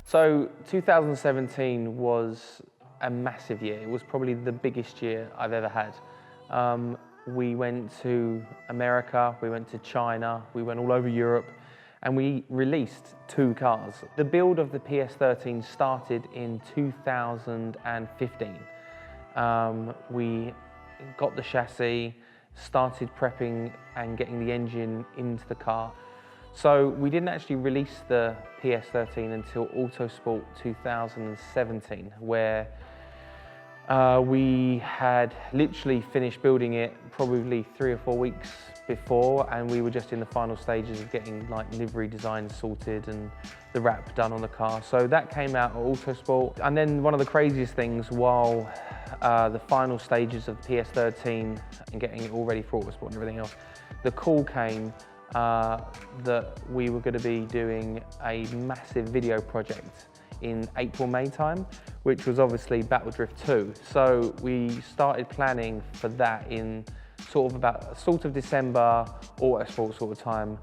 So 2017 was a massive year. It was probably the biggest year I've ever had. We went to America, we went to China, we went all over Europe, and we released 2 cars. The build of the PS13 started in 2015. We got the chassis, started prepping and getting the engine into the car. So we didn't actually release the PS13 until Autosport 2017, where we had literally finished building it probably 3 or 4 weeks before, and we were just in the final stages of getting like livery design sorted and the wrap done on the car. So that came out at Autosport. And then one of the craziest things, while the final stages of the PS13 and getting it all ready for Autosport and everything else, the call came that we were going to be doing a massive video project in April, May time, which was obviously Battle Drift 2. So we started planning for that in sort of December, Autosport sort of time,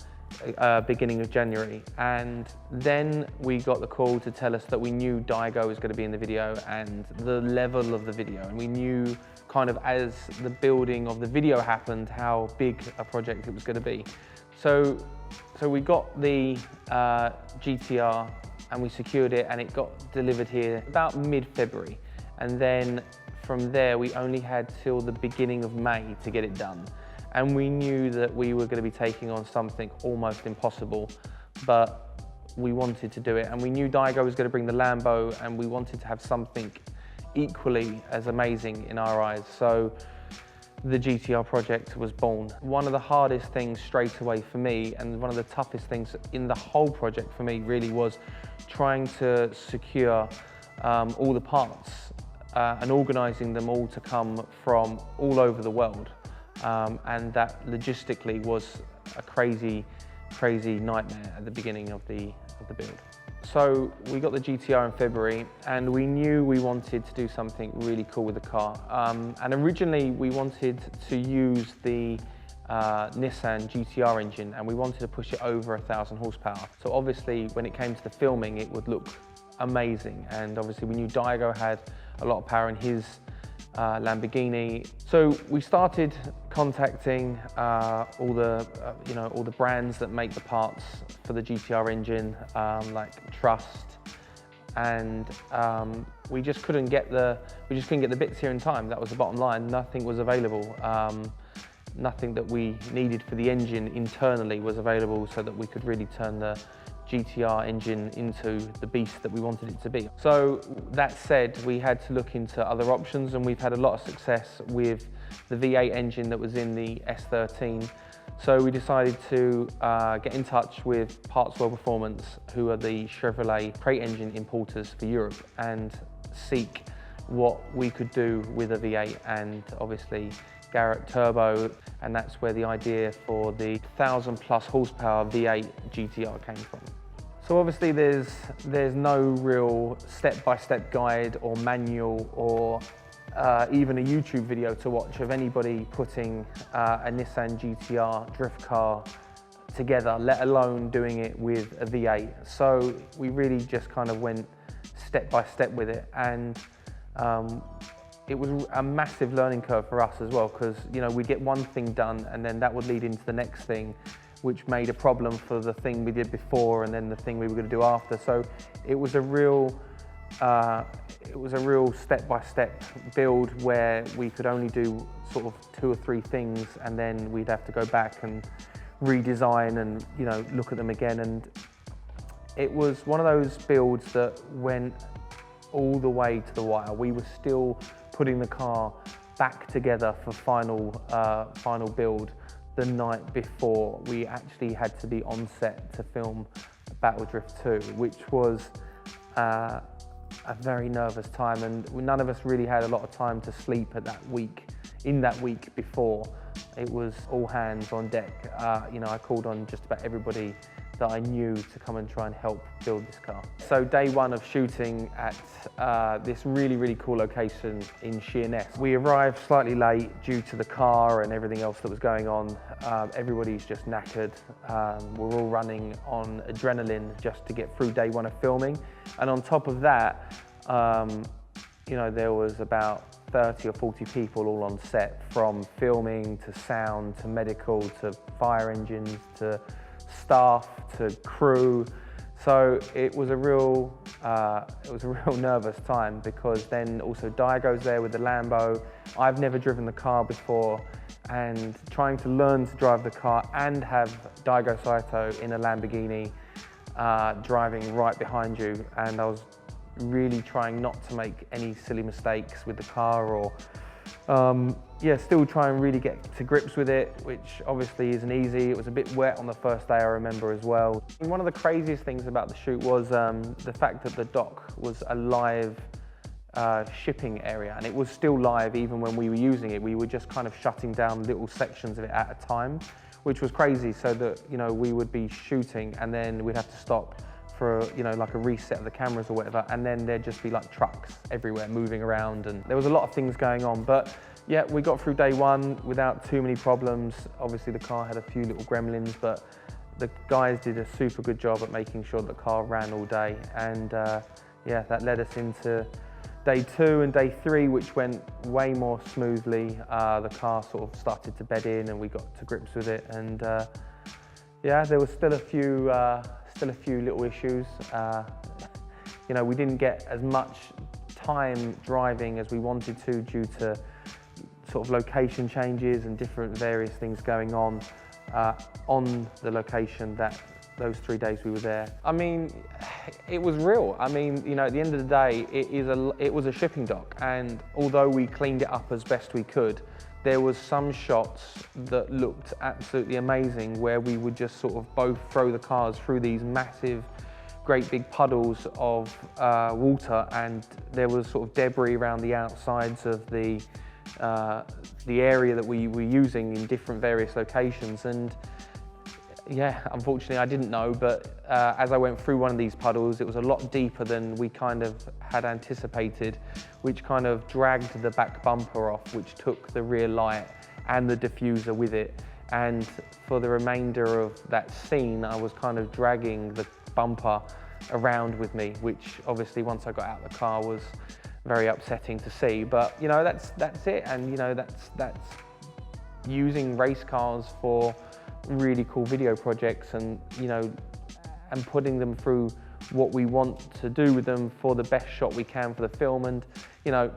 beginning of January. And then we got the call to tell us that we knew Daigo was going to be in the video and the level of the video. And we knew kind of as the building of the video happened, how big a project it was going to be. So we got the GTR and we secured it, and it got delivered here about mid-February. And then from there, we only had till the beginning of May to get it done. And we knew that we were going to be taking on something almost impossible, but we wanted to do it. And we knew Daigo was going to bring the Lambo, and we wanted to have something equally as amazing in our eyes. So the GTR project was born. One of the hardest things straight away for me, and one of the toughest things in the whole project for me, really was trying to secure all the parts and organising them all to come from all over the world. And that logistically was a crazy nightmare at the beginning of the build. So we got the GTR in February, and we knew we wanted to do something really cool with the car. And originally we wanted to use the Nissan GTR engine, and we wanted to push it over 1,000 horsepower. So obviously when it came to the filming, it would look amazing. And obviously we knew Daigo had a lot of power in his Lamborghini. So we started contacting all the brands that make the parts for the GTR engine, like Trust, and we just couldn't get the bits here in time. That was the bottom line. Nothing was available. Nothing that we needed for the engine internally was available, so that we could really turn the GTR engine into the beast that we wanted it to be. So that said, we had to look into other options, and we've had a lot of success with the V8 engine that was in the S13. So we decided to get in touch with Parts World Performance, who are the Chevrolet crate engine importers for Europe, and seek what we could do with a V8 and obviously Garrett Turbo, and that's where the idea for the 1,000+ horsepower V8 GTR came from. So obviously there's no real step-by-step guide or manual or even a YouTube video to watch of anybody putting a Nissan GTR drift car together, let alone doing it with a V8. So we really just kind of went step-by-step with it, and it was a massive learning curve for us as well, because we'd get one thing done and then that would lead into the next thing, which made a problem for the thing we did before and then the thing we were going to do after. So it was a real step-by-step build where we could only do sort of 2 or 3 things, and then we'd have to go back and redesign and look at them again. And it was one of those builds that went all the way to the wire. We were still putting the car back together for final build the night before we actually had to be on set to film Battle Drift 2, which was a very nervous time, and none of us really had a lot of time to sleep in that week before. It was all hands on deck. I called on just about everybody that I knew to come and try and help build this car. So day one of shooting at this really, really cool location in Sheerness. We arrived slightly late due to the car and everything else that was going on. Everybody's just knackered. We're all running on adrenaline just to get through day one of filming. And on top of that, you know, there was about 30 or 40 people all on set, from filming to sound to medical to fire engines to staff to crew. So it was a real nervous time, because then also Daigo's there with the Lambo. I've never driven the car before, and trying to learn to drive the car and have Daigo Saito in a Lamborghini driving right behind you, and I was really trying not to make any silly mistakes with the car, or yeah, still try and really get to grips with it, which obviously isn't easy. It was a bit wet on the first day, I remember, as well. One of the craziest things about the shoot was the fact that the dock was a live shipping area, and it was still live even when we were using it. We were just kind of shutting down little sections of it at a time, which was crazy, so that, you know, we would be shooting and then we'd have to stop for, you know, like a reset of the cameras or whatever, and then there'd just be like trucks everywhere moving around, and there was a lot of things going on. But yeah, we got through day one without too many problems. Obviously the car had a few little gremlins, but the guys did a super good job at making sure the car ran all day. And yeah, that led us into day two and day three, which went way more smoothly. The car sort of started to bed in and we got to grips with it. And yeah, there was still a few little issues. You know, we didn't get as much time driving as we wanted to, due to sort of location changes and different various things going on the location that those 3 days we were there. I mean, it was real. I mean, you know, at the end of the day, it was a shipping dock, and although we cleaned it up as best we could, there was some shots that looked absolutely amazing, where we would just sort of both throw the cars through these massive, great big puddles of water, and there was sort of debris around the outsides of the area that we were using in different various locations. And yeah, unfortunately I didn't know, but as I went through one of these puddles, it was a lot deeper than we kind of had anticipated, which kind of dragged the back bumper off, which took the rear light and the diffuser with it. And for the remainder of that scene, I was kind of dragging the bumper around with me, which obviously once I got out of the car was very upsetting to see. But you know, that's it, and you know, that's using race cars for really cool video projects, and you know, and putting them through what we want to do with them for the best shot we can for the film. And you know,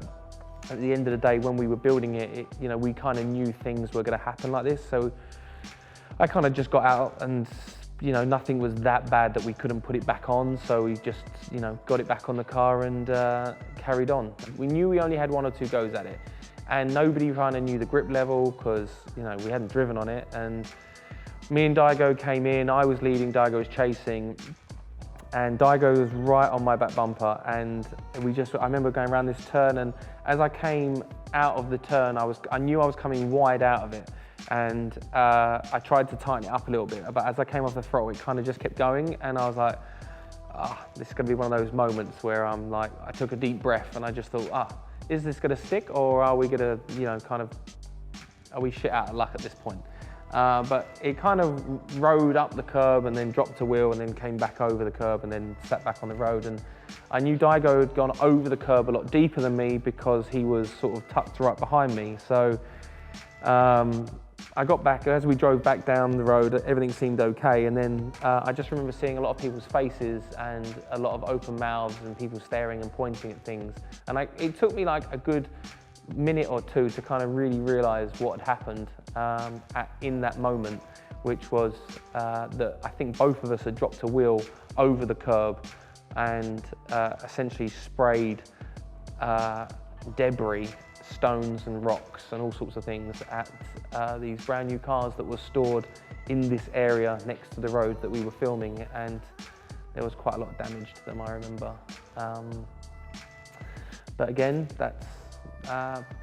at the end of the day, when we were building it, you know, we kind of knew things were going to happen like this, so I kind of just got out, and you know, nothing was that bad that we couldn't put it back on, so we just, you know, got it back on the car and carried on. We knew we only had 1 or 2 goes at it, and nobody kind of knew the grip level, because you know, we hadn't driven on it. And me and Daigo came in, I was leading, Daigo was chasing, and Daigo was right on my back bumper, and I remember going around this turn, and as I came out of the turn, I knew I was coming wide out of it, and I tried to tighten it up a little bit, but as I came off the throttle, it kind of just kept going, and I was like, this is going to be one of those moments where I'm like, I took a deep breath, and I just thought, is this going to stick, or are we going to, you know, are we shit out of luck at this point? But it kind of rode up the curb and then dropped a wheel and then came back over the curb and then sat back on the road. And I knew Daigo had gone over the curb a lot deeper than me, because he was sort of tucked right behind me. So I got back, as we drove back down the road, everything seemed okay. And then I just remember seeing a lot of people's faces and a lot of open mouths and people staring and pointing at things. And it took me like a good minute or two to kind of really realize what had happened in that moment, which was that I think both of us had dropped a wheel over the curb and essentially sprayed debris, stones and rocks and all sorts of things at these brand new cars that were stored in this area next to the road that we were filming, and there was quite a lot of damage to them, I remember. But again, that's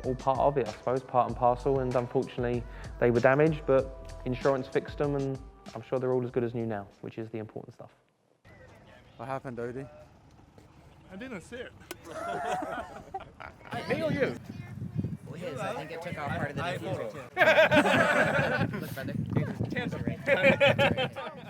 all part of it, I suppose, part and parcel, and unfortunately they were damaged, but insurance fixed them and I'm sure they're all as good as new now, which is the important stuff. What happened, Odie? I didn't see it. Me or you? Well, his. I think it took off part of the diffuser too. Look, brother. Here's his right.